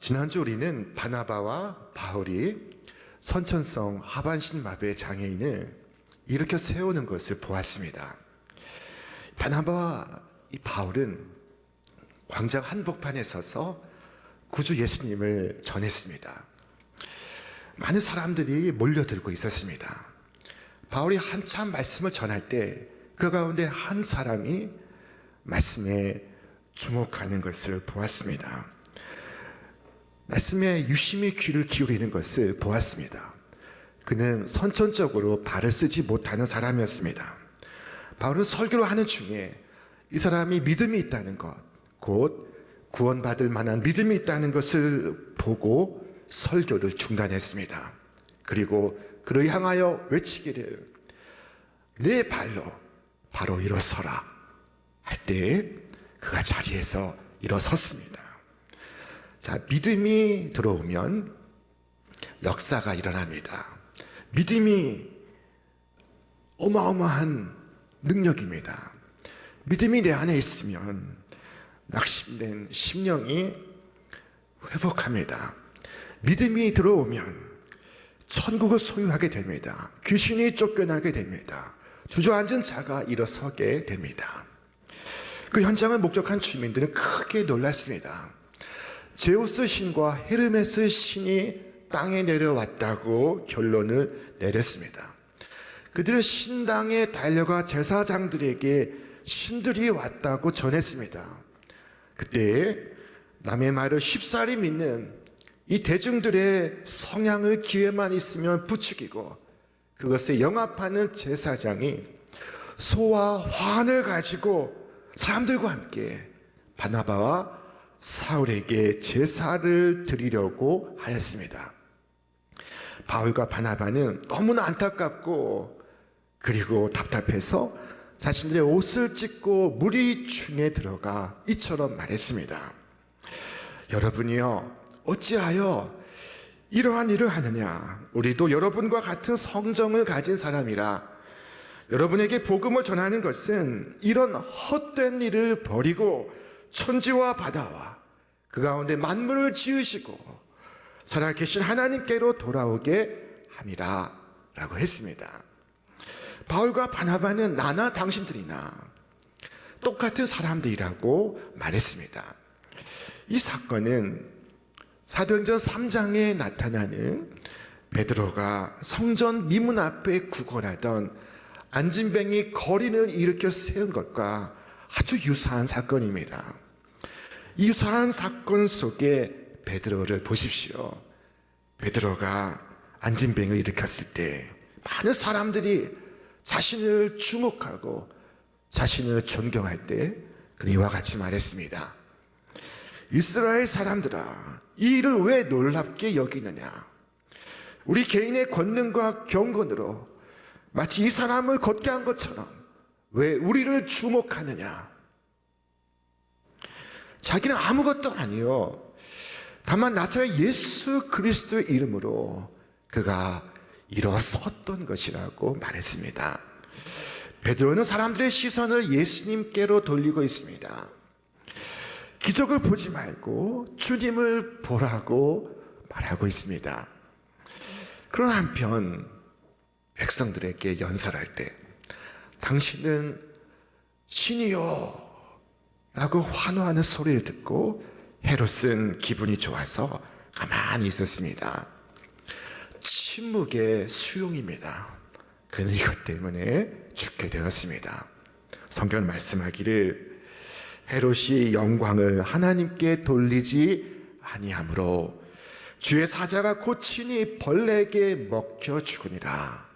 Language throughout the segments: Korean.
지난주 우리는 바나바와 바울이 선천성 하반신 마비의 장애인을 일으켜 세우는 것을 보았습니다. 바나바와 이 바울은 광장 한복판에 서서 구주 예수님을 전했습니다. 많은 사람들이 몰려들고 있었습니다. 바울이 한참 말씀을 전할 때 그 가운데 한 사람이 말씀에 주목하는 것을 보았습니다. 말씀에 유심히 귀를 기울이는 것을 보았습니다. 그는 선천적으로 발을 쓰지 못하는 사람이었습니다. 바울은 설교를 하는 중에 이 사람이 믿음이 있다는 것, 곧 구원받을 만한 믿음이 있다는 것을 보고 설교를 중단했습니다. 그리고 그를 향하여 외치기를 내 발로 바로 일어서라 할 때 그가 자리에서 일어섰습니다. 자, 믿음이 들어오면 역사가 일어납니다. 믿음이 어마어마한 능력입니다. 믿음이 내 안에 있으면 낙심된 심령이 회복합니다. 믿음이 들어오면 천국을 소유하게 됩니다. 귀신이 쫓겨나게 됩니다. 주저앉은 자가 일어서게 됩니다. 그 현장을 목격한 주민들은 크게 놀랐습니다. 제우스 신과 헤르메스 신이 땅에 내려왔다고 결론을 내렸습니다. 그들은 신당에 달려가 제사장들에게 신들이 왔다고 전했습니다. 그때 남의 말을 쉽사리 믿는 이 대중들의 성향을 기회만 있으면 부추기고 그것에 영합하는 제사장이 소와 환을 가지고 사람들과 함께 바나바와 사울에게 제사를 드리려고 하였습니다. 바울과 바나바는 너무나 안타깝고 그리고 답답해서 자신들의 옷을 찢고 무리 중에 들어가 이처럼 말했습니다. 여러분이요, 어찌하여 이러한 일을 하느냐? 우리도 여러분과 같은 성정을 가진 사람이라 여러분에게 복음을 전하는 것은 이런 헛된 일을 버리고 천지와 바다와 그 가운데 만물을 지으시고 살아계신 하나님께로 돌아오게 함이라 라고 했습니다. 바울과 바나바는 나나 당신들이나 똑같은 사람들이라고 말했습니다. 이 사건은 사도행전 3장에 나타나는 베드로가 성전 미문 앞에 구걸하던 안진뱅이 거린을 일으켜 세운 것과 아주 유사한 사건입니다. 이 유사한 사건 속에 베드로를 보십시오. 베드로가 안진뱅이를 일으켰을 때 많은 사람들이 자신을 주목하고 자신을 존경할 때 그는 이와 같이 말했습니다. 이스라엘 사람들아, 이 일을 왜 놀랍게 여기느냐? 우리 개인의 권능과 경건으로 마치 이 사람을 걷게 한 것처럼 왜 우리를 주목하느냐? 자기는 아무것도 아니요, 다만 나사렛 예수 그리스도의 이름으로 그가 일어섰던 것이라고 말했습니다. 베드로는 사람들의 시선을 예수님께로 돌리고 있습니다. 기적을 보지 말고 주님을 보라고 말하고 있습니다. 그러나 한편 백성들에게 연설할 때 당신은 신이요 라고 환호하는 소리를 듣고 헤롯은 기분이 좋아서 가만히 있었습니다. 침묵의 수용입니다. 그는 이것 때문에 죽게 되었습니다. 성경은 말씀하기를 헤롯이 영광을 하나님께 돌리지 아니하므로 주의 사자가 고치니 벌레에게 먹혀 죽으니라.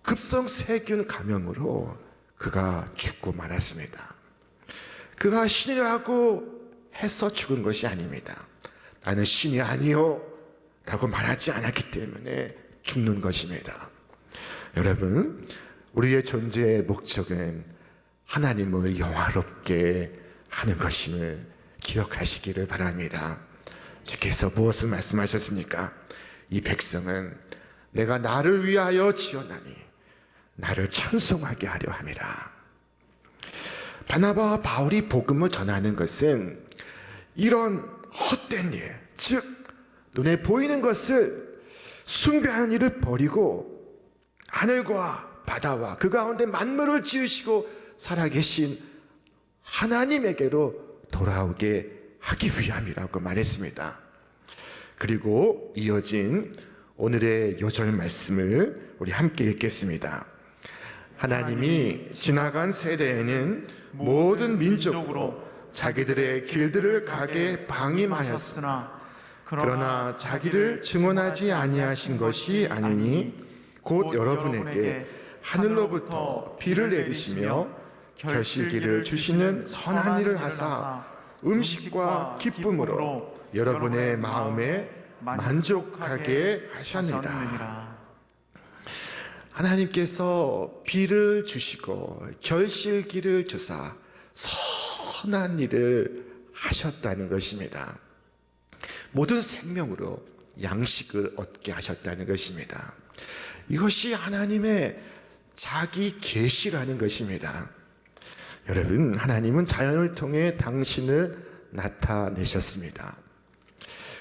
급성 세균 감염으로 그가 죽고 말았습니다. 그가 신이라고 해서 죽은 것이 아닙니다. 나는 신이 아니요 라고 말하지 않았기 때문에 죽는 것입니다. 여러분, 우리의 존재의 목적은 하나님을 영화롭게 하는 것임을 기억하시기를 바랍니다. 주께서 무엇을 말씀하셨습니까? 이 백성은 내가 나를 위하여 지어나니 나를 찬송하게 하려 함이라. 바나바와 바울이 복음을 전하는 것은 이런 헛된 일, 즉 눈에 보이는 것을 숭배하는 일을 버리고 하늘과 바다와 그 가운데 만물을 지으시고 살아계신 하나님에게로 돌아오게 하기 위함이라고 말했습니다. 그리고 이어진 오늘의 요절 말씀을 우리 함께 읽겠습니다. 하나님이 지나간 세대에는 모든 민족으로 자기들의 길들을 가게 방임하였으나 그러나 자기를 증언하지 아니하신 것이 아니니 곧 여러분에게 하늘로부터 비를 내리시며 결실기를 주시는 선한 일을 하사 음식과 기쁨으로 여러분의 마음에 만족하게 하셨느니라. 하나님께서 비를 주시고 결실기를 주사 선한 일을 하셨다는 것입니다. 모든 생명으로 양식을 얻게 하셨다는 것입니다. 이것이 하나님의 자기 계시라는 것입니다. 여러분, 하나님은 자연을 통해 당신을 나타내셨습니다.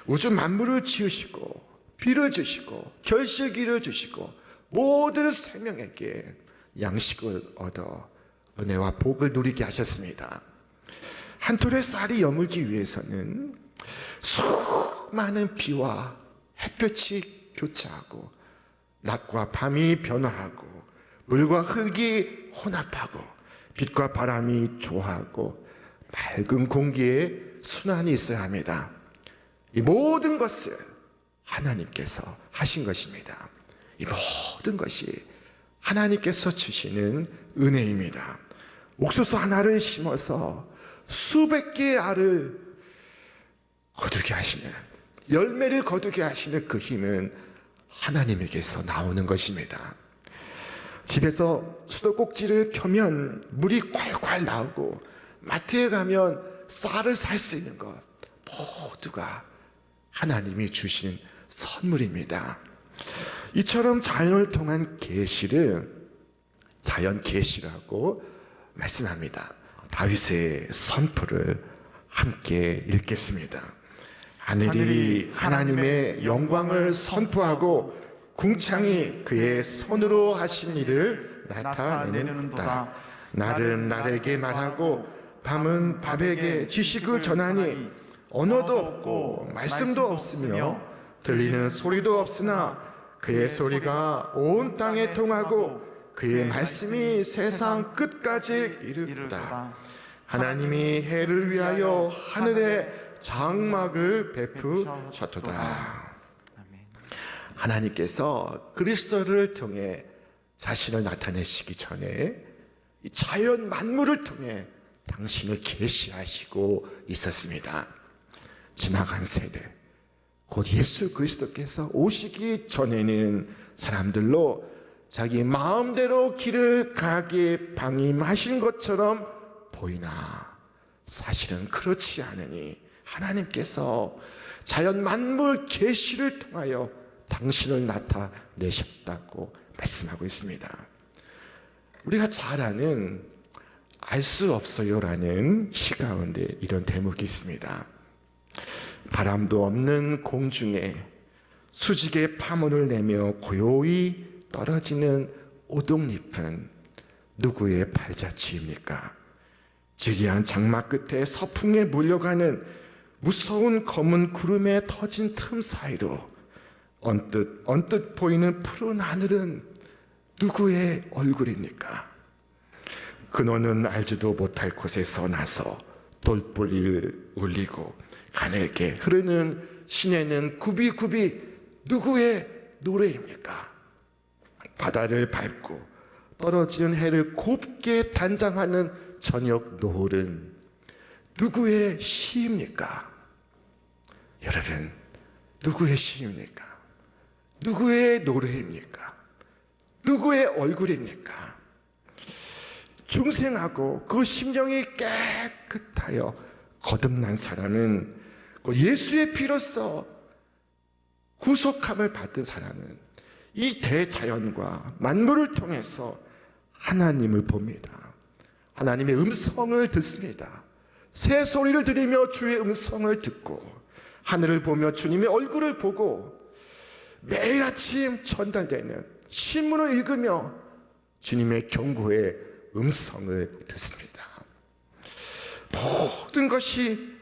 우주 만물을 지으시고 비를 주시고 결실기를 주시고 모든 생명에게 양식을 얻어 은혜와 복을 누리게 하셨습니다. 한 톨의 쌀이 여물기 위해서는 수많은 비와 햇볕이 교차하고 낮과 밤이 변화하고 물과 흙이 혼합하고 빛과 바람이 조화하고 맑은 공기에 순환이 있어야 합니다. 이 모든 것을 하나님께서 하신 것입니다. 이 모든 것이 하나님께서 주시는 은혜입니다. 옥수수 하나를 심어서 수백 개의 알을 거두게 하시는, 열매를 거두게 하시는 그 힘은 하나님에게서 나오는 것입니다. 집에서 수도꼭지를 켜면 물이 콸콸 나오고 마트에 가면 쌀을 살 수 있는 것 모두가 하나님이 주신 선물입니다. 이처럼 자연을 통한 계시를 자연 계시라고 말씀합니다. 다윗의 선포를 함께 읽겠습니다. 하늘이 하나님의 영광을 선포하고 궁창이 그의 손으로 하신 일을 나타내는도다. 날은 날에게 말하고 밤은 밤에게 지식을 전하니 언어도 없고 말씀도 없으며 들리는 소리도 없으나 그의 소리가 온 땅에 통하고 그의 말씀이 세상 끝까지 이르도다. 하나님이 해를 위하여 하늘에 장막을 베푸셨도다. 하나님께서 그리스도를 통해 자신을 나타내시기 전에 이 자연 만물을 통해 당신을 계시하시고 있었습니다. 지나간 세대, 곧 예수 그리스도께서 오시기 전에는 사람들로 자기 마음대로 길을 가게 방임하신 것처럼 보이나 사실은 그렇지 않으니 하나님께서 자연 만물 계시를 통하여 당신을 나타내셨다고 말씀하고 있습니다. 우리가 잘 아는 알 수 없어요라는 시 가운데 이런 대목이 있습니다. 바람도 없는 공중에 수직의 파문을 내며 고요히 떨어지는 오동잎은 누구의 발자취입니까? 지리한 장막 끝에 서풍에 몰려가는 무서운 검은 구름에 터진 틈 사이로 언뜻 보이는 푸른 하늘은 누구의 얼굴입니까? 그노는 알지도 못할 곳에서 나서 돌뿌리를 울리고 가늘게 흐르는 시내는 굽이굽이 누구의 노래입니까? 바다를 밟고 떨어지는 해를 곱게 단장하는 저녁 노을은 누구의 시입니까? 여러분, 누구의 시입니까? 누구의 노래입니까? 누구의 얼굴입니까? 중생하고 그 심령이 깨끗하여 거듭난 사람은 예수의 피로써 구속함을 받은 사람은 이 대자연과 만물을 통해서 하나님을 봅니다. 하나님의 음성을 듣습니다. 새 소리를 들으며 주의 음성을 듣고 하늘을 보며 주님의 얼굴을 보고 매일 아침 전달되는 신문을 읽으며 주님의 경고의 음성을 듣습니다. 모든 것이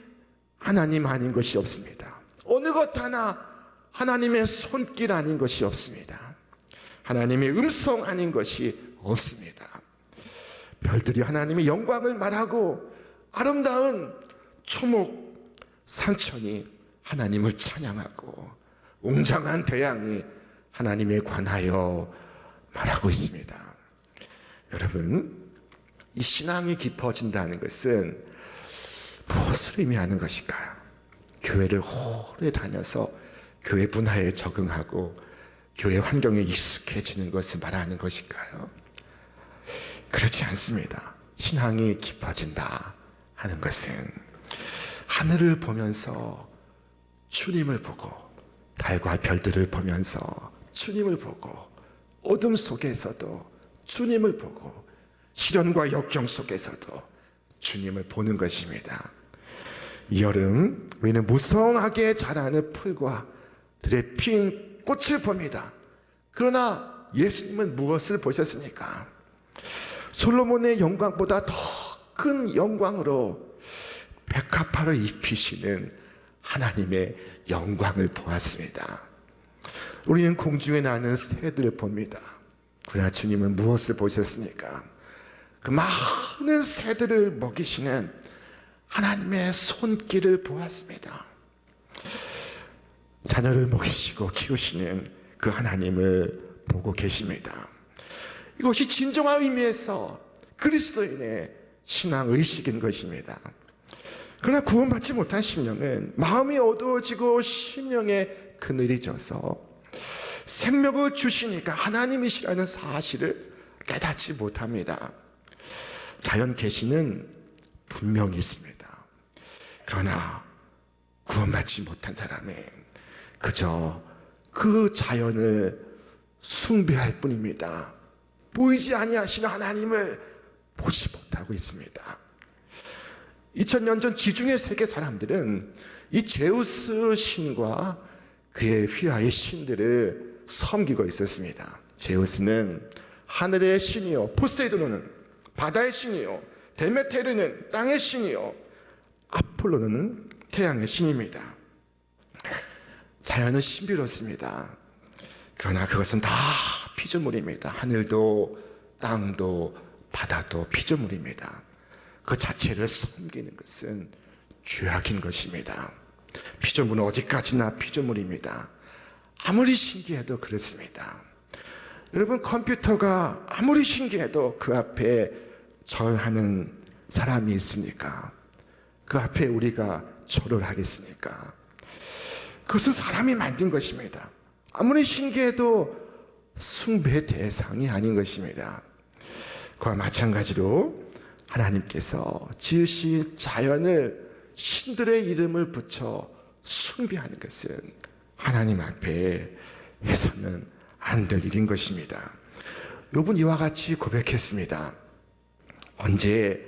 하나님 아닌 것이 없습니다. 어느 것 하나 하나님의 손길 아닌 것이 없습니다. 하나님의 음성 아닌 것이 없습니다. 별들이 하나님의 영광을 말하고 아름다운 초목 상천이 하나님을 찬양하고 웅장한 태양이 하나님에 관하여 말하고 있습니다. 여러분, 이 신앙이 깊어진다는 것은 무엇을 의미하는 것일까요? 교회를 오래 다녀서 교회 문화에 적응하고 교회 환경에 익숙해지는 것을 말하는 것일까요? 그렇지 않습니다. 신앙이 깊어진다 하는 것은 하늘을 보면서 주님을 보고 달과 별들을 보면서 주님을 보고 어둠 속에서도 주님을 보고 시련과 역경 속에서도 주님을 보는 것입니다. 이 여름 우리는 무성하게 자라는 풀과 들에 핀 꽃을 봅니다. 그러나 예수님은 무엇을 보셨습니까? 솔로몬의 영광보다 더 큰 영광으로 백합화를 입히시는 하나님의 영광을 보았습니다. 우리는 공중에 나는 새들을 봅니다. 그러나 주님은 무엇을 보셨습니까? 그 많은 새들을 먹이시는 하나님의 손길을 보았습니다. 자녀를 먹이시고 키우시는 그 하나님을 보고 계십니다. 이것이 진정한 의미에서 그리스도인의 신앙의식인 것입니다. 그러나 구원받지 못한 심령은 마음이 어두워지고 심령에 그늘이 져서 생명을 주시니까 하나님이시라는 사실을 깨닫지 못합니다. 자연 계시는 분명히 있습니다. 그러나 구원받지 못한 사람은 그저 그 자연을 숭배할 뿐입니다. 보이지 아니하시는 하나님을 보지 못하고 있습니다. 2000년 전 지중해 세계 사람들은 이 제우스 신과 그의 휘하의 신들을 섬기고 있었습니다. 제우스는 하늘의 신이요, 포세이돈은 바다의 신이요, 데메테르는 땅의 신이요, 아폴로는 태양의 신입니다. 자연은 신비롭습니다. 그러나 그것은 다 피조물입니다. 하늘도 땅도 바다도 피조물입니다. 그 자체를 섬기는 것은 죄악인 것입니다. 피조물은 어디까지나 피조물입니다. 아무리 신기해도 그렇습니다. 여러분, 컴퓨터가 아무리 신기해도 그 앞에 절하는 사람이 있습니까? 그 앞에 우리가 절을 하겠습니까? 그것은 사람이 만든 것입니다. 아무리 신기해도 숭배의 대상이 아닌 것입니다. 그와 마찬가지로 하나님께서 지으신 자연을 신들의 이름을 붙여 숭배하는 것은 하나님 앞에 해서는 안 될 일인 것입니다. 욥은 이와 같이 고백했습니다. 언제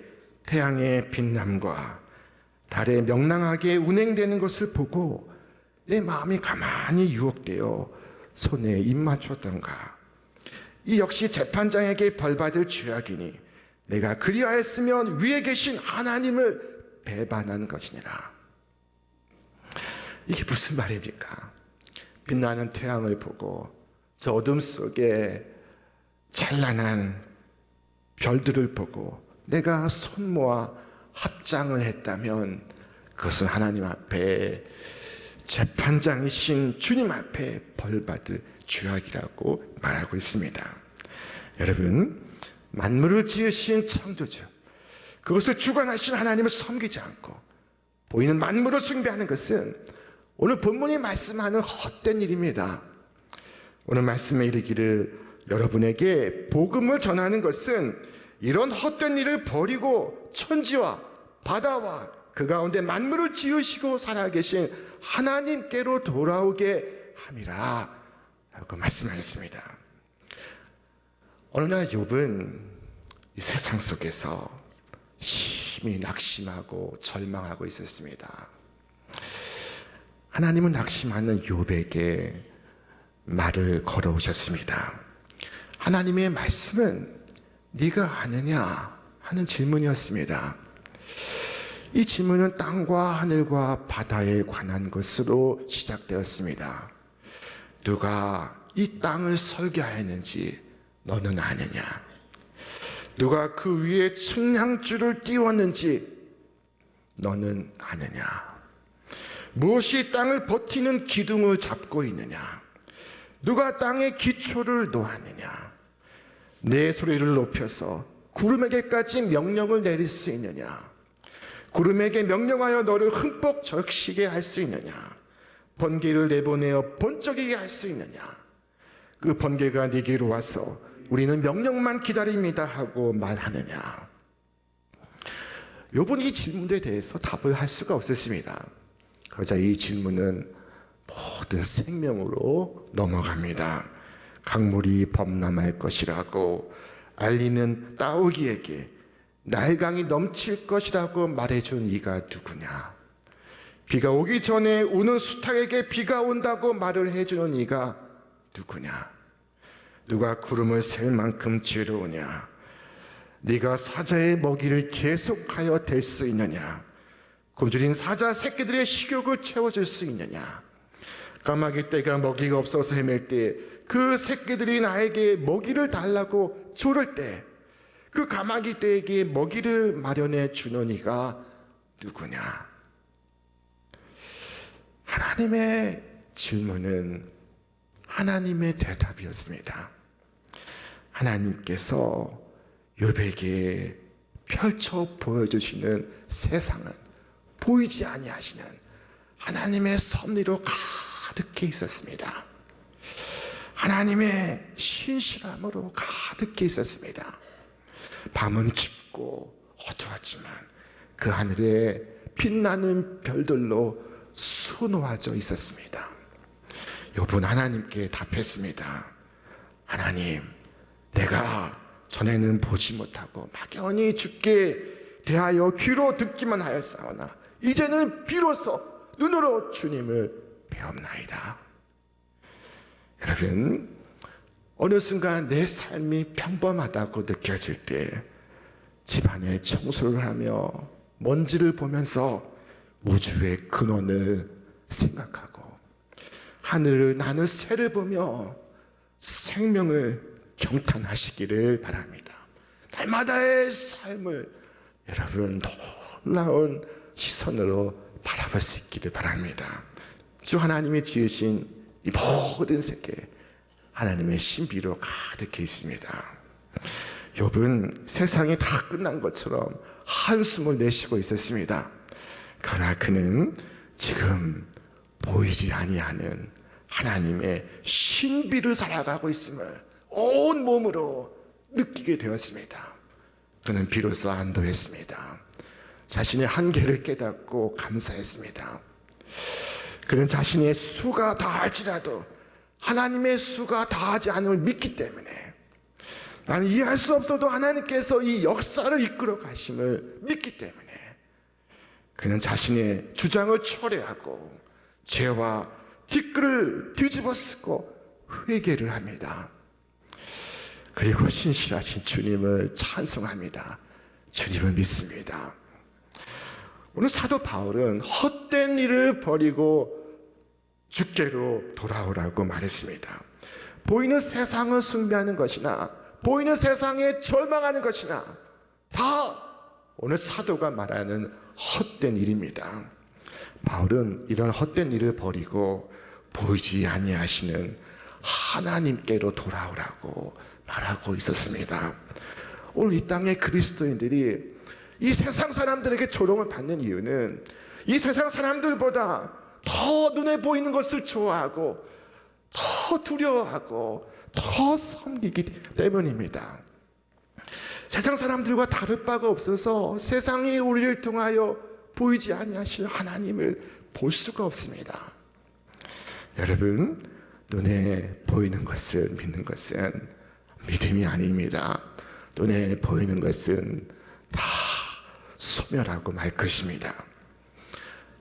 태양의 빛남과 달의 명랑하게 운행되는 것을 보고 내 마음이 가만히 유혹되어 손에 입 맞췄던가. 이 역시 재판장에게 벌받을 죄악이니 내가 그리하였으면 위에 계신 하나님을 배반한 것이니라. 이게 무슨 말입니까? 빛나는 태양을 보고 저 어둠 속에 찬란한 별들을 보고 내가 손 모아 합장을 했다면 그것은 하나님 앞에 재판장이신 주님 앞에 벌받을 죄악이라고 말하고 있습니다. 여러분, 만물을 지으신 창조주, 그것을 주관하신 하나님을 섬기지 않고 보이는 만물을 숭배하는 것은 오늘 본문이 말씀하는 헛된 일입니다. 오늘 말씀에 이르기를 여러분에게 복음을 전하는 것은 이런 헛된 일을 버리고 천지와 바다와 그 가운데 만물을 지으시고 살아계신 하나님께로 돌아오게 함이라 라고 말씀하셨습니다. 어느 날 욥은 이 세상 속에서 심히 낙심하고 절망하고 있었습니다. 하나님은 낙심하는 욥에게 말을 걸어오셨습니다. 하나님의 말씀은 네가 아느냐 하는 질문이었습니다. 이 질문은 땅과 하늘과 바다에 관한 것으로 시작되었습니다. 누가 이 땅을 설계하였는지 너는 아느냐? 누가 그 위에 측량줄을 띄웠는지 너는 아느냐? 무엇이 땅을 버티는 기둥을 잡고 있느냐? 누가 땅의 기초를 놓았느냐? 내 소리를 높여서 구름에게까지 명령을 내릴 수 있느냐? 구름에게 명령하여 너를 흠뻑 적시게 할 수 있느냐? 번개를 내보내어 번쩍이게 할 수 있느냐? 그 번개가 네게로 와서 우리는 명령만 기다립니다 하고 말하느냐? 욥은 이 질문에 대해서 답을 할 수가 없었습니다. 그러자 이 질문은 모든 생명으로 넘어갑니다. 강물이 범람할 것이라고 알리는 따오기에게 날강이 넘칠 것이라고 말해준 이가 누구냐? 비가 오기 전에 우는 수탉에게 비가 온다고 말을 해주는 이가 누구냐? 누가 구름을 셀 만큼 지혜로우냐? 네가 사자의 먹이를 계속하여 댈 수 있느냐? 굶주린 사자 새끼들의 식욕을 채워줄 수 있느냐? 까마귀 떼가 먹이가 없어서 헤맬 때 그 새끼들이 나에게 먹이를 달라고 조를 때 그 까마귀 떼에게 먹이를 마련해 주는 이가 누구냐? 하나님의 질문은 하나님의 대답이었습니다. 하나님께서 욥에게 펼쳐 보여주시는 세상은 보이지 아니하시는 하나님의 섭리로 가득해 있었습니다. 하나님의 신실함으로 가득해 있었습니다. 밤은 깊고 어두웠지만 그 하늘에 빛나는 별들로 수놓아져 있었습니다. 욥은 하나님께 답했습니다. 하나님, 내가 전에는 보지 못하고 막연히 주께 대하여 귀로 듣기만 하였사오나 이제는 비로소 눈으로 주님을 배옵나이다. 여러분, 어느 순간 내 삶이 평범하다고 느껴질 때 집안에 청소를 하며 먼지를 보면서 우주의 근원을 생각하고 하늘을 나는 새를 보며 생명을 경탄하시기를 바랍니다. 날마다의 삶을 여러분 놀라운 시선으로 바라볼 수 있기를 바랍니다. 주 하나님이 지으신 이 모든 세계 하나님의 신비로 가득해 있습니다. 욥은 세상이 다 끝난 것처럼 한숨을 내쉬고 있었습니다. 그러나 그는 지금 보이지 아니하는 하나님의 신비를 살아가고 있음을 온 몸으로 느끼게 되었습니다. 그는 비로소 안도했습니다. 자신의 한계를 깨닫고 감사했습니다. 그는 자신의 수가 다할지라도 하나님의 수가 다하지 않음을 믿기 때문에 나는 이해할 수 없어도 하나님께서 이 역사를 이끌어 가심을 믿기 때문에 그는 자신의 주장을 철회하고 죄와 티끌을 뒤집어 쓰고 회개를 합니다. 그리고 신실하신 주님을 찬송합니다. 주님을 믿습니다. 오늘 사도 바울은 헛된 일을 버리고 주께로 돌아오라고 말했습니다. 보이는 세상을 숭배하는 것이나 보이는 세상에 절망하는 것이나 다 오늘 사도가 말하는 헛된 일입니다. 바울은 이런 헛된 일을 버리고 보이지 아니하시는 하나님께로 돌아오라고 말하고 있었습니다. 오늘 이 땅의 그리스도인들이 이 세상 사람들에게 조롱을 받는 이유는 이 세상 사람들보다 더 눈에 보이는 것을 좋아하고 더 두려워하고 더 섬기기 때문입니다. 세상 사람들과 다를 바가 없어서 세상이 우리를 통하여 보이지 아니하실 하나님을 볼 수가 없습니다. 여러분, 눈에 보이는 것을 믿는 것은 믿음이 아닙니다. 눈에 보이는 것은 다 소멸하고 말 것입니다.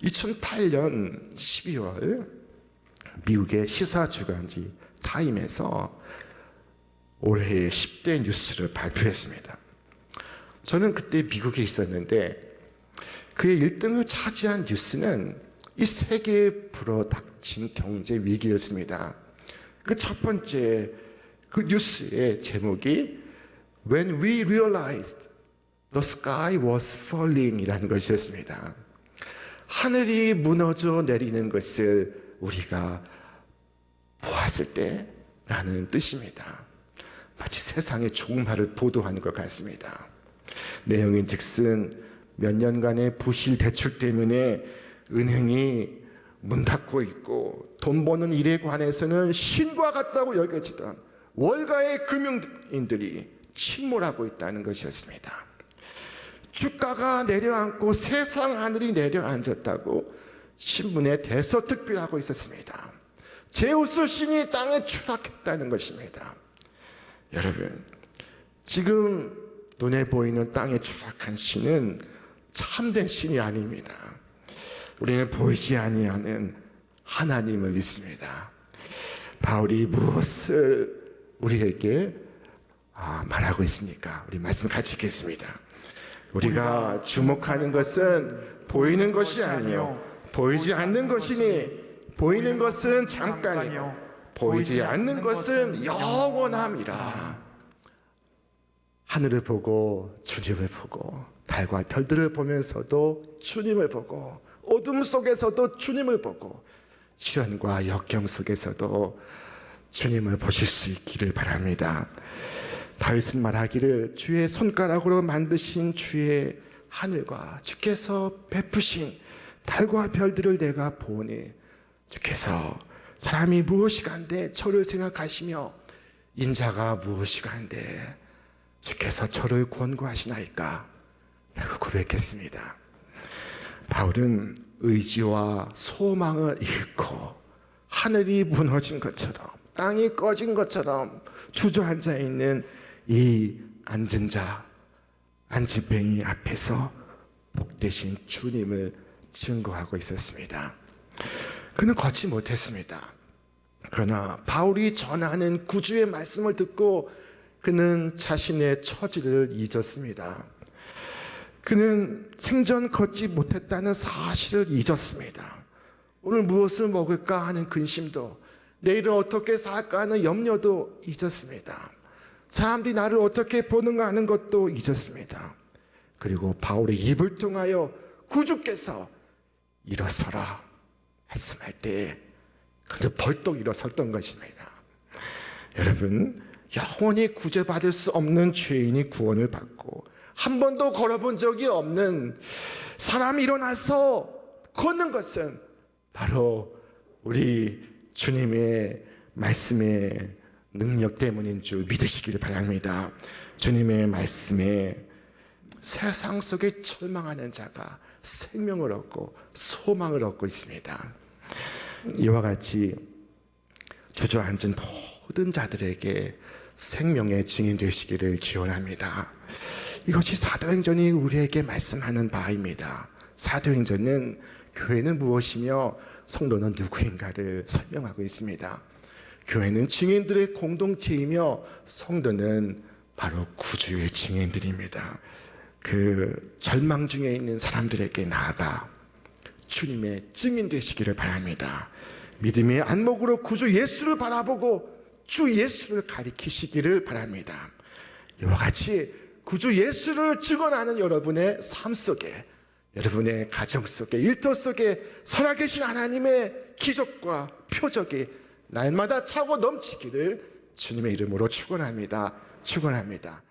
2008년 12월 미국의 시사 주간지 타임에서 올해의 10대 뉴스를 발표했습니다. 저는 그때 미국에 있었는데 그의 1등을 차지한 뉴스는 이 세계에 불어닥친 경제 위기였습니다. 그 첫 번째 그 뉴스의 제목이 When we realized the sky was falling 이라는 것이었습니다. 하늘이 무너져 내리는 것을 우리가 보았을 때라는 뜻입니다. 마치 세상의 종말을 보도하는 것 같습니다. 내용인 즉슨 몇 년간의 부실 대출 때문에 은행이 문 닫고 있고 돈 버는 일에 관해서는 신과 같다고 여겨지던 월가의 금융인들이 침몰하고 있다는 것이었습니다. 주가가 내려앉고 세상 하늘이 내려앉았다고 신문에 대서특필하고 있었습니다. 제우스 신이 땅에 추락했다는 것입니다. 여러분, 지금 눈에 보이는 땅에 추락한 신은 참된 신이 아닙니다. 우리는 보이지 아니하는 하나님을 믿습니다. 바울이 무엇을 우리에게 말하고 있습니까? 우리 말씀 같이 읽겠습니다. 우리가 주목하는 것은 보이는 것이 아니요 보이지 않는 것이니 보이는 것은 잠깐이요 보이지 않는 것은 영원함이라. 하늘을 보고 주님을 보고 달과 별들을 보면서도 주님을 보고 어둠 속에서도 주님을 보고 시련과 역경 속에서도 주님을 보실 수 있기를 바랍니다. 다윗은 말하기를 주의 손가락으로 만드신 주의 하늘과 주께서 베푸신 달과 별들을 내가 보니 주께서 사람이 무엇이간데 저를 생각하시며 인자가 무엇이간데 주께서 저를 권고하시나이까 라고 고백했습니다. 바울은 의지와 소망을 잃고 하늘이 무너진 것처럼 땅이 꺼진 것처럼 주저앉아 있는 이 앉은 자, 안진뱅이 앞에서 복되신 주님을 증거하고 있었습니다. 그는 걷지 못했습니다. 그러나 바울이 전하는 구주의 말씀을 듣고 그는 자신의 처지를 잊었습니다. 그는 생전 걷지 못했다는 사실을 잊었습니다. 오늘 무엇을 먹을까 하는 근심도, 내일은 어떻게 살까 하는 염려도 잊었습니다. 사람들이 나를 어떻게 보는가 하는 것도 잊었습니다. 그리고 바울의 입을 통하여 구주께서 일어서라 말씀할 때 그는 벌떡 일어섰던 것입니다. 여러분, 영원히 구제받을 수 없는 죄인이 구원을 받고 한 번도 걸어본 적이 없는 사람이 일어나서 걷는 것은 바로 우리 주님의 말씀의 능력 때문인 줄 믿으시기를 바랍니다. 주님의 말씀에 세상 속에 절망하는 자가 생명을 얻고 소망을 얻고 있습니다. 이와 같이 주저앉은 모든 자들에게 생명의 증인 되시기를 기원합니다. 이것이 사도행전이 우리에게 말씀하는 바입니다. 사도행전은 교회는 무엇이며 성도는 누구인가를 설명하고 있습니다. 교회는 증인들의 공동체이며 성도는 바로 구주의 증인들입니다. 그 절망 중에 있는 사람들에게 나아가 주님의 증인 되시기를 바랍니다. 믿음의 안목으로 구주 예수를 바라보고 주 예수를 가리키시기를 바랍니다. 이와 같이 구주 예수를 증언하는 여러분의 삶 속에, 여러분의 가정 속에, 일터 속에 살아계신 하나님의 기적과 표적이 날마다 차고 넘치기를 주님의 이름으로 축원합니다. 축원합니다.